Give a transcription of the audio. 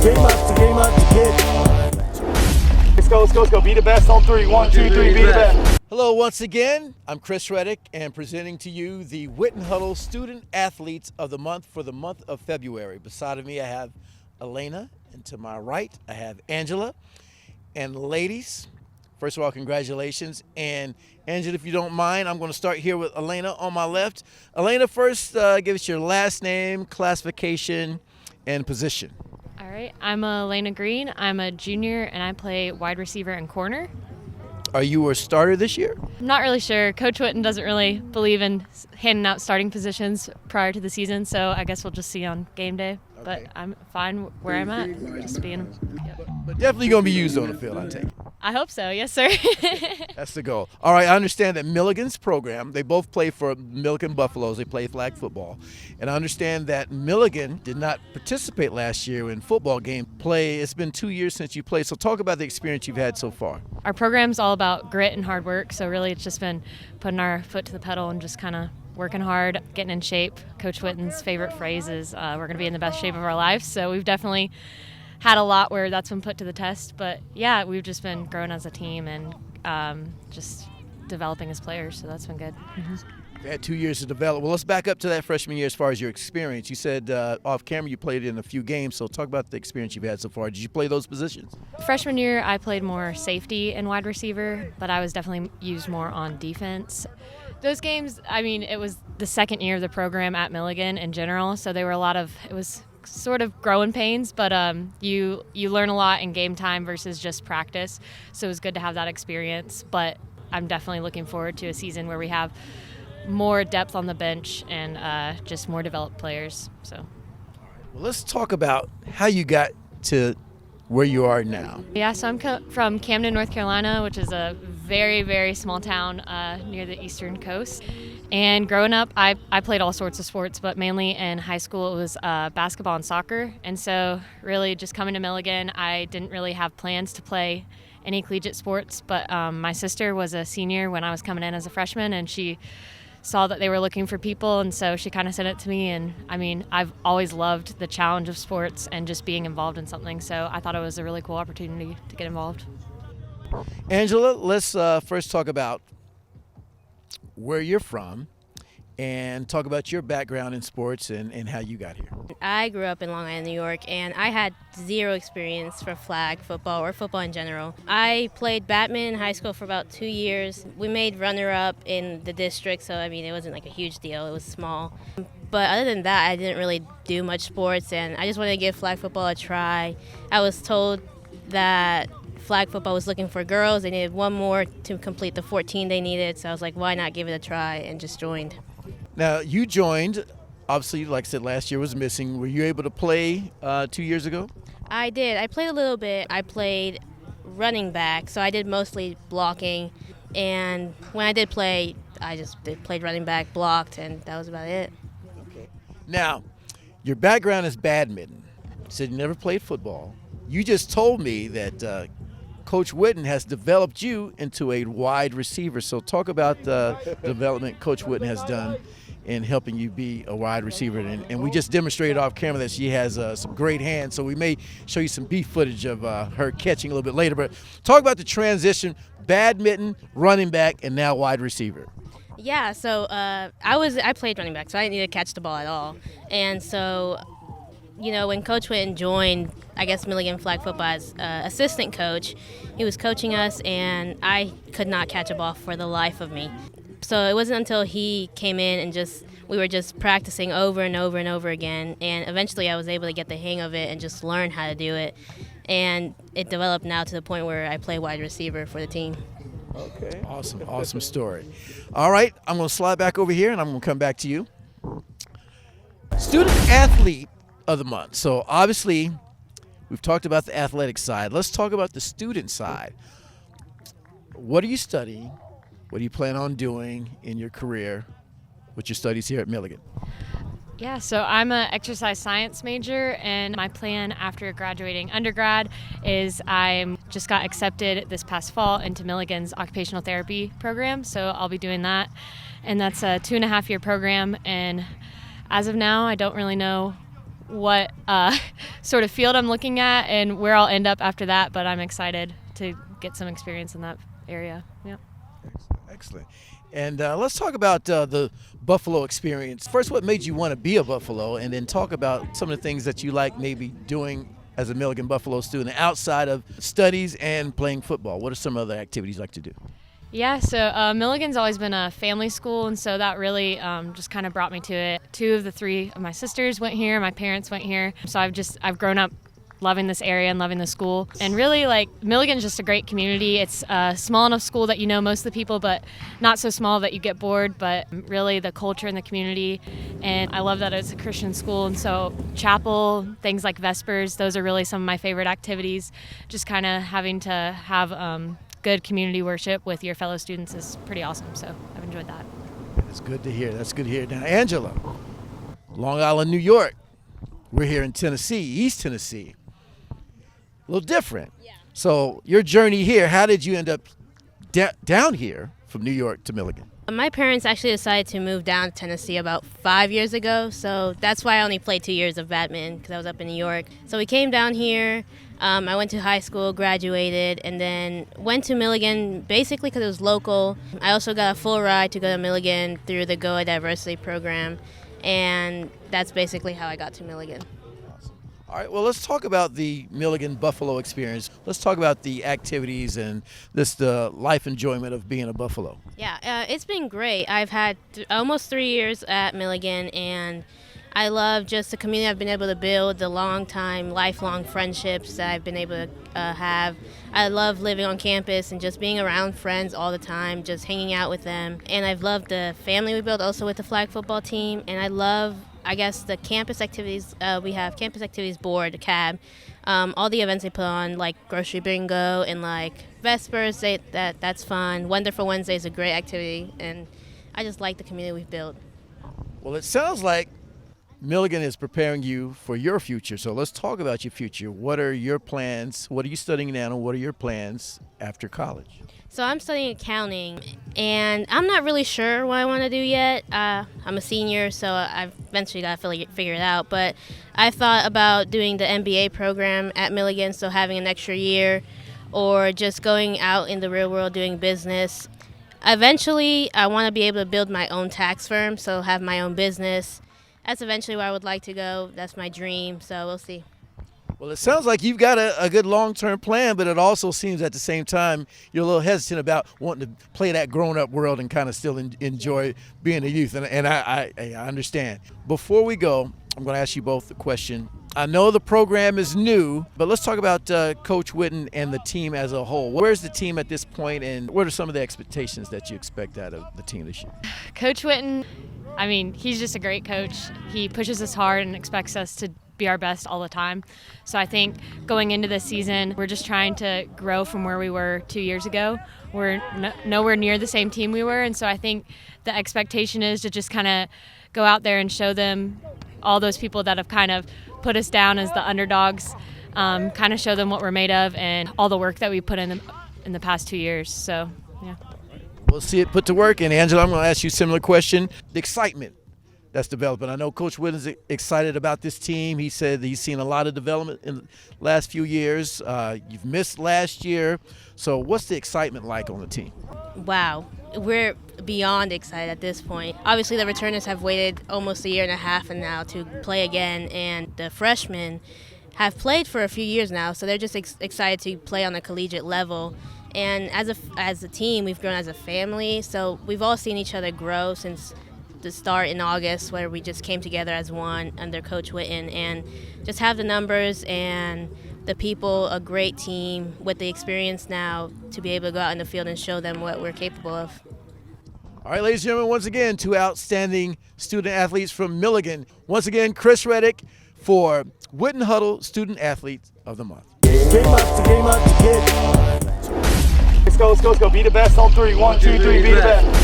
game up to get. Let's go. Be the best on three. 1, 2, 3, be the best. Hello once again, I'm Chris Reddick and presenting to you the Witten Huddle Student Athletes of the Month for the month of February. Beside of me I have Elaine, and to my right I have Angela. And ladies, first of all, congratulations. And Angela, if you don't mind, I'm going to start here with Elaine on my left. Elaine, first give us your last name, classification, and position. All right, I'm Elaine Green. I'm a junior and I play wide receiver and corner. Are you a starter this year? I'm not really sure. Coach Witten doesn't really believe in handing out starting positions prior to the season, so I guess we'll just see on game day. Okay. But I'm fine where I'm at, just being. Yep. But definitely going to be used on the field, I take it. I hope so, yes, sir. That's the goal. All right, I understand that Milligan's program, they both play for Milligan Buffaloes. They play flag football. And I understand that Milligan did not participate last year in football game play. It's been 2 years since you played, so talk about the experience you've had so far. Our program's all about grit and hard work, so really it's just been putting our foot to the pedal and just kind of working hard, getting in shape. Coach Witten's favorite phrase is we're going to be in the best shape of our lives, so we've definitely had a lot where that's been put to the test. But yeah, we've just been growing as a team and just developing as players, so that's been good. You had 2 years to develop. Well, let's back up to that freshman year as far as your experience. You said off camera you played in a few games, so talk about the experience you've had so far. Did you play those positions? Freshman year, I played more safety and wide receiver, but I was definitely used more on defense. Those games, I mean, it was the second year of the program at Milligan in general, so they were it was sort of growing pains, but you learn a lot in game time versus just practice, so it was good to have that experience. But I'm definitely looking forward to a season where we have more depth on the bench and just more developed players. So, well, let's talk about how you got to where you are now. Yeah, so I'm from Camden, North Carolina, which is a very, very small town near the eastern coast. And growing up, I played all sorts of sports, but mainly in high school it was basketball and soccer. And so really just coming to Milligan, I didn't really have plans to play any collegiate sports, but my sister was a senior when I was coming in as a freshman, and she saw that they were looking for people, and so she kind of sent it to me. And I mean, I've always loved the challenge of sports and just being involved in something, so I thought it was a really cool opportunity to get involved. Angela, let's first talk about where you're from and talk about your background in sports and how you got here. I grew up in Long Island, New York, and I had zero experience for flag football or football in general. I played badminton in high school for about 2 years. We made runner-up in the district, so I mean, it wasn't like a huge deal. It was small. But other than that, I didn't really do much sports, and I just wanted to give flag football a try. I was told that flag football was looking for girls. They needed one more to complete the 14 they needed, so I was like, why not give it a try, and just joined. Now, you joined, obviously, like I said, last year was missing. Were you able to play 2 years ago? I did. I played a little bit. I played running back, so I did mostly blocking. And when I did play, I just played running back, blocked, and that was about it. Okay. Now, your background is badminton. You said you never played football. You just told me that Coach Witten has developed you into a wide receiver. So talk about the development Coach Witten has done in helping you be a wide receiver. And we just demonstrated off camera that she has some great hands, so we may show you some beef footage of her catching a little bit later. But talk about the transition, badminton, running back, and now wide receiver. Yeah, so I played running back, so I didn't need to catch the ball at all. And so, you know, when Coach Witten joined, I guess, Milligan Flag Football as assistant coach, he was coaching us, and I could not catch a ball for the life of me. So it wasn't until he came in and we were just practicing over and over and over again, and eventually I was able to get the hang of it and just learn how to do it. And it developed now to the point where I play wide receiver for the team. Okay. Awesome story. All right, I'm going to slide back over here, and I'm going to come back to you. Student Athlete of the Month. So obviously, we've talked about the athletic side. Let's talk about the student side. What are you studying? What do you plan on doing in your career with your studies here at Milligan? Yeah, so I'm an exercise science major, and my plan after graduating undergrad is I just got accepted this past fall into Milligan's occupational therapy program, so I'll be doing that. And that's a 2.5-year program, and as of now, I don't really know what sort of field I'm looking at and where I'll end up after that, but I'm excited to get some experience in that area. Yeah. Excellent. And let's talk about the Buffalo experience. First, what made you want to be a Buffalo, and then talk about some of the things that you like maybe doing as a Milligan Buffalo student outside of studies and playing football. What are some other activities you like to do? Yeah, so Milligan's always been a family school, and so that really just kind of brought me to it. 2 of the 3 of my sisters went here, my parents went here, so I've grown up loving this area and loving the school. And really, like, Milligan's just a great community. It's a small enough school that you know most of the people, but not so small that you get bored, but really the culture in the community. And I love that it's a Christian school, and so chapel, things like Vespers, those are really some of my favorite activities. Just kind of having to have good community worship with your fellow students is pretty awesome, so I've enjoyed that. That's good to hear. That's good to hear. Now, Angela, Long Island, New York. We're here in Tennessee, East Tennessee. A little different. Yeah. So your journey here, how did you end up down here from New York to Milligan? My parents actually decided to move down to Tennessee about 5 years ago, so that's why I only played 2 years of badminton, because I was up in New York. So we came down here. I went to high school, graduated, and then went to Milligan basically because it was local. I also got a full ride to go to Milligan through the GOA Diversity program, and that's basically how I got to Milligan. All right, well, let's talk about the Milligan Buffalo experience. Let's talk about the activities and the life enjoyment of being a Buffalo. Yeah, it's been great. I've had almost 3 years at Milligan, and I love just the community I've been able to build, the lifelong friendships that I've been able to have. I love living on campus and just being around friends all the time, just hanging out with them. And I've loved the family we built also with the flag football team, and I love, I guess, the campus activities. We have campus activities board, CAB, all the events they put on, like grocery bingo and like Vespers. That's fun. Wonderful Wednesday is a great activity, and I just like the community we've built. Well, it sounds like Milligan is preparing you for your future. So let's talk about your future. What are your plans? What are you studying now, and what are your plans after college? So I'm studying accounting, and I'm not really sure what I want to do yet. I'm a senior, so I've eventually got to figure it out. But I've thought about doing the MBA program at Milligan, so having an extra year, or just going out in the real world doing business. Eventually, I want to be able to build my own tax firm, so have my own business. That's eventually where I would like to go. That's my dream, so we'll see. Well, it sounds like you've got a good long-term plan, but it also seems at the same time you're a little hesitant about wanting to play that grown-up world and kind of still enjoy being a youth, and I understand. Before we go, I'm going to ask you both a question. I know the program is new, but let's talk about Coach Witten and the team as a whole. Where's the team at this point, and what are some of the expectations that you expect out of the team this year? Coach Witten, I mean, he's just a great coach. He pushes us hard and expects us to be our best all the time. So I think going into this season, we're just trying to grow from where we were 2 years ago. We're nowhere near the same team we were, and so I think the expectation is to just kind of go out there and show them, all those people that have kind of put us down as the underdogs, kind of show them what we're made of and all the work that we put in the past 2 years. So, yeah. We'll see it put to work. And Angela, I'm going to ask you a similar question. The excitement that's developing. I know Coach Witten is excited about this team. He said that he's seen a lot of development in the last few years. You've missed last year. So what's the excitement like on the team? Wow. We're beyond excited at this point. Obviously, the returners have waited almost a year and a half and now to play again, and the freshmen have played for a few years now, so they're just excited to play on a collegiate level. And as a team, we've grown as a family, so we've all seen each other grow since the start in August, where we just came together as one under Coach Witten, and just have the numbers and the people, a great team with the experience now to be able to go out in the field and show them what we're capable of. All right, ladies and gentlemen, once again, 2 outstanding student athletes from Milligan. Once again, Chris Reddick for Witten Huddle Student Athlete of the Month. Game up, game up, get. Let's go. Be the best. All 3. 1, 2, 3, be the best.